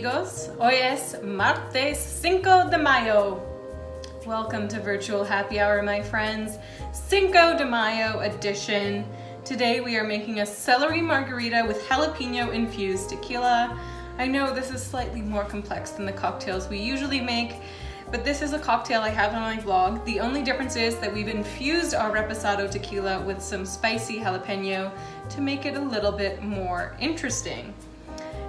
amigos. Hoy es martes 5 de Mayo. Welcome to Virtual Happy Hour, my friends. Cinco de Mayo edition. Today we are making a celery margarita with jalapeno-infused tequila. I know this is slightly more complex than the cocktails we usually make, but this is a cocktail I have on my blog. The only difference is that we've infused our reposado tequila with some spicy jalapeno to make it a little bit more interesting.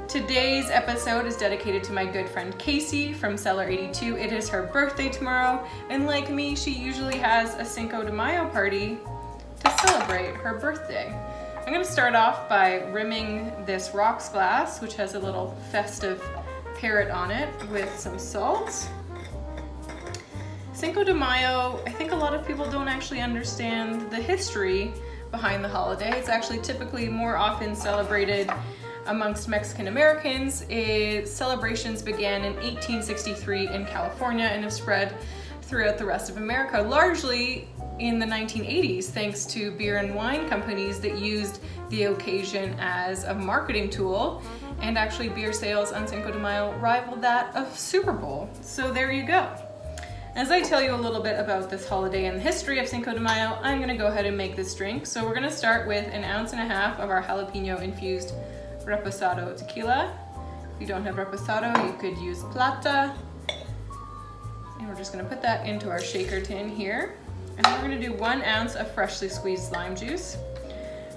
Today's episode is dedicated to my good friend Casey from Cellar 82. It is her birthday tomorrow, and like me, she usually has a Cinco de Mayo party to celebrate her birthday. I'm gonna start off by rimming this rocks glass, which has a little festive parrot on it, with some salt. Cinco de Mayo, I think a lot of people don't actually understand the history behind the holiday. It's actually typically more often celebrated amongst Mexican Americans. Celebrations began in 1863 in California and have spread throughout the rest of America, largely in the 1980s, thanks to beer and wine companies that used the occasion as a marketing tool. And actually beer sales on Cinco de Mayo rivaled that of Super Bowl. So there you go. As I tell you a little bit about this holiday and the history of Cinco de Mayo, I'm gonna go ahead and make this drink. So we're gonna start with 1.5 ounces of our jalapeno infused reposado tequila. If you don't have reposado, you could use plata. And we're just gonna put that into our shaker tin here. And then we're gonna do 1 ounce of freshly squeezed lime juice.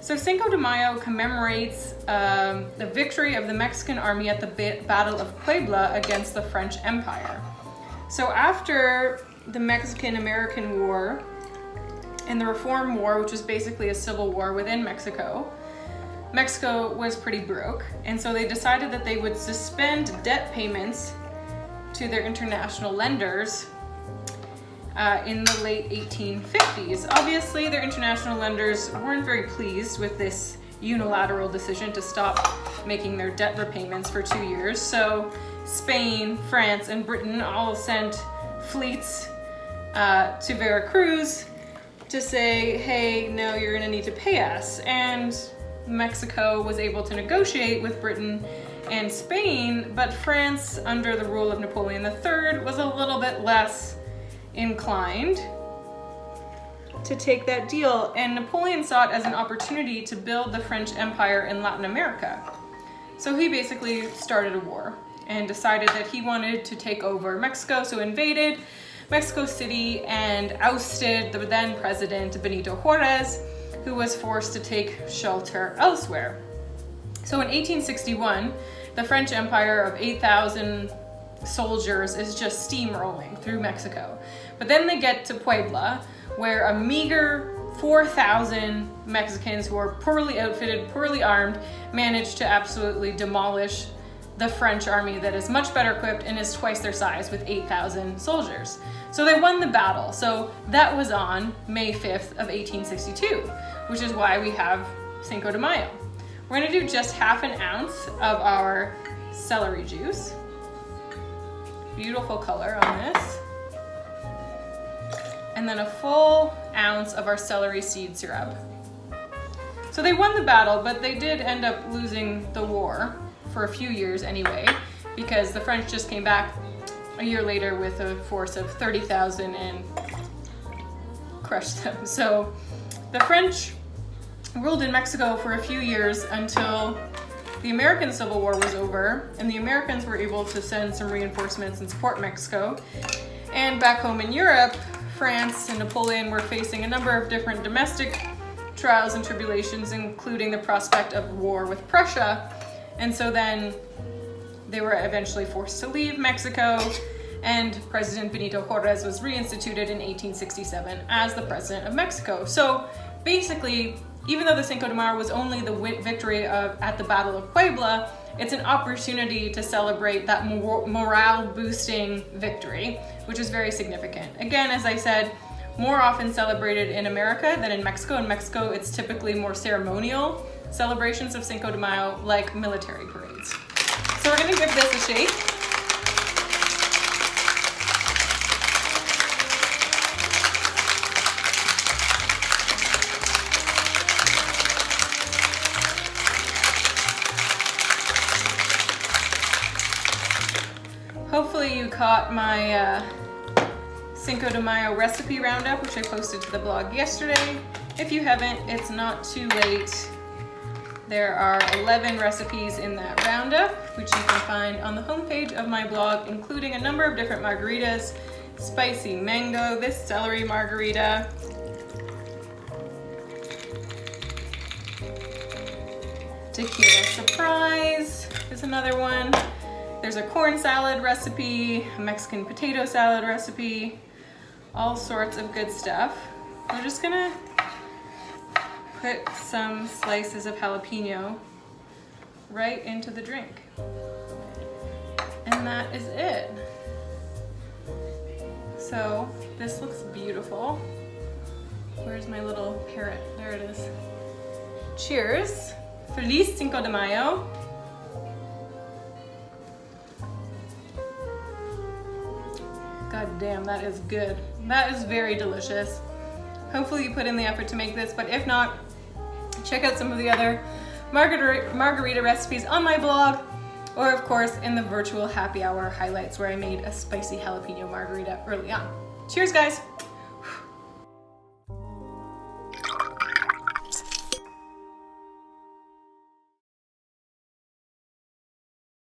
So Cinco de Mayo commemorates the victory of the Mexican army at the Battle of Puebla against the French Empire. So after the Mexican-American War and the Reform War, which was basically a civil war within Mexico, Mexico was pretty broke, and so they decided that they would suspend debt payments to their international lenders in the late 1850s. Obviously, their international lenders weren't very pleased with this unilateral decision to stop making their debt repayments for 2 years. So Spain, France, and Britain all sent fleets to Veracruz to say, hey, no, you're gonna need to pay us. And Mexico was able to negotiate with Britain and Spain, but France, under the rule of Napoleon III, was a little bit less inclined to take that deal. And Napoleon saw it as an opportunity to build the French Empire in Latin America. So he basically started a war and decided that he wanted to take over Mexico, so invaded Mexico City and ousted the then president Benito Juarez, who was forced to take shelter elsewhere. So in 1861, the French Empire of 8,000 soldiers is just steamrolling through Mexico. But then they get to Puebla, where a meager 4,000 Mexicans who are poorly outfitted, poorly armed, managed to absolutely demolish the French army that is much better equipped and is twice their size with 8,000 soldiers. So they won the battle. So that was on May 5th of 1862, which is why we have Cinco de Mayo. We're gonna do just 1/2 ounce of our celery juice. Beautiful color on this. And then a full ounce of our celery seed syrup. So they won the battle, but they did end up losing the war for a few years anyway, because the French just came back a year later with a force of 30,000 and crushed them. So the French ruled in Mexico for a few years until the American Civil War was over, and the Americans were able to send some reinforcements and support Mexico. And back home in Europe, France and Napoleon were facing a number of different domestic trials and tribulations, including the prospect of war with Prussia. And so then they were eventually forced to leave Mexico, and President Benito Juarez was reinstituted in 1867 as the president of Mexico. So basically, even though the Cinco de Mayo was only the victory at the Battle of Puebla, it's an opportunity to celebrate that morale-boosting victory, which is very significant. Again, as I said, more often celebrated in America than in Mexico. In Mexico, it's typically more ceremonial celebrations of Cinco de Mayo, like military parades. So we're gonna give this a shake. caught my Cinco de Mayo recipe roundup, which I posted to the blog yesterday. If you haven't, it's not too late. There are 11 recipes in that roundup, which you can find on the homepage of my blog, including a number of different margaritas, spicy mango, this celery margarita, tequila surprise is another one. There's a corn salad recipe, a Mexican potato salad recipe, all sorts of good stuff. We're just gonna put some slices of jalapeno right into the drink. And that is it. So this looks beautiful. Where's my little parrot? There it is. Cheers. Feliz Cinco de Mayo. God damn, that is good. That is very delicious. Hopefully you put in the effort to make this, but if not, check out some of the other margarita recipes on my blog, or of course in the virtual happy hour highlights where I made a spicy jalapeno margarita early on. Cheers, guys.